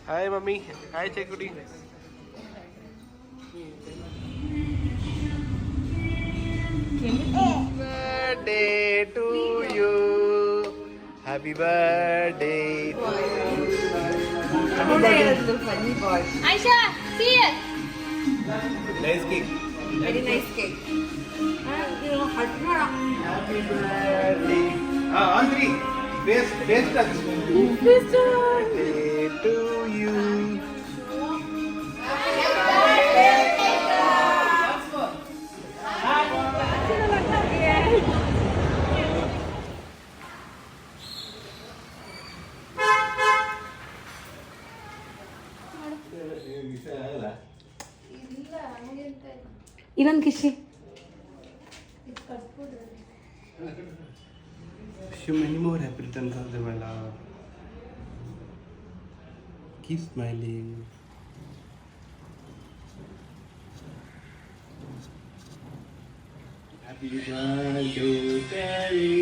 Hi mummy, hi ಚೇಕುಡಿ. Birthday to you, happy birthday. Aisha, see it. Nice cake. Very nice cake. Happy birthday. All three base touch. Birthday to you. ಇನ್ನೊಂದು ಕಿಶಿ. Wish you many more happy returns of the day, my love. Keep smiling. Happy birthday, Terry.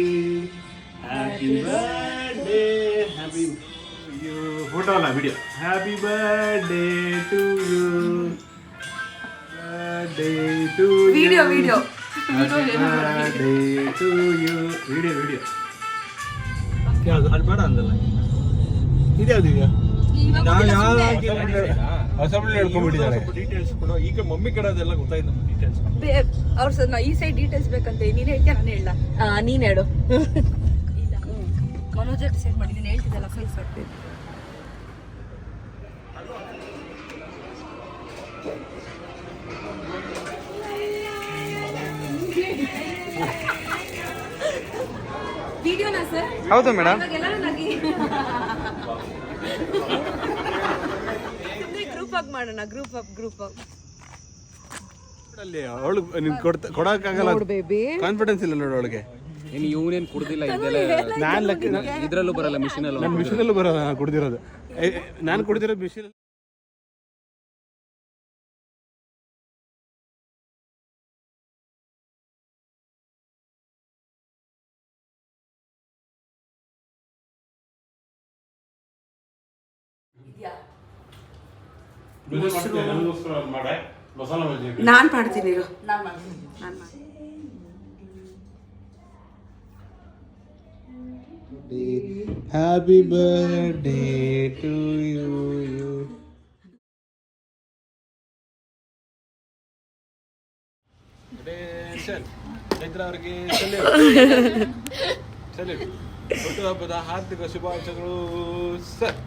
Happy birthday. Happy you. Photo la video. Happy birthday to you. Birthday to you. Video. Happy birthday to you. Video. ಯಾವುದು ಅಲ್ಬೇಡ ಅಂದಲ್ಲ ಇದ್ಯಾವ್ದು assembly ಹೇಳ್ಕೊಂಡ್ಬಿಟ್ಟಿದ್ದಾರೆ. Details ಕೊಡು. ಈಗ mummy ಕಡೆ ಅದೆಲ್ಲ ಗೊತ್ತಾಯ್ತು ನಮ್ಗೆ details. ಅವ್ರ ಈ ಸೈಡ್ ಡೀಟೇಲ್ಸ್ ಬೇಕಂತೆ. ನೀನ್ ಹೇಳ್ತೀಯ ನಾನು ಹೇಳ? ನೀನ್ ಹೇಳು. ಮನೋಜ್ ಡಿಸೈಡ್ ಮಾಡಿ. ನೀನು ಹೇಳ್ತಿದ್ದಲ್ಲ ಫೇಸ್ ಆಗ್ತದೆ. ವಿಡಿಯೋನಾ ಸರ್? ಹೌದು ಮೇಡಮ್. ಗ್ರೂಪ್ ಅಪ್ ಮಾಡೋಣ. ಗ್ರೂಪ್ ಅಪ್ ಅಲ್ಲಿ ಅವಳು ನಿನ್ ಕೊಡಕ್ಕಾಗಲ್ಲ. ಕಾನ್ಫಿಡೆನ್ಸ್ ಇಲ್ಲ ನೋಡು ಅವಳಿಗೆ. ಇನ್ನು ಇವನೇನು ಕುಡ್ದಿಲ್ಲ. ಇದೆಲ್ಲ ಇದ್ರಲ್ಲೂ ಬರಲ್ಲ, ಮಿಷಿನಲ್ಲೂ. ನನ್ನ ಮಿಷಿನಲ್ಲೂ ಬರಲ್ಲ. ನಾನು ಕುಡ್ದಿರೋದು ಮಿಷಿನ್. ನಾನ್ ಮಾಡ್ತೀನಿ. Happy birthday to you. Chaitra ಅವರಿಗೆ ಹುಟ್ಟುಹಬ್ಬದ ಹಾರ್ದಿಕ ಶುಭಾಶಯಗಳು ಸರ್.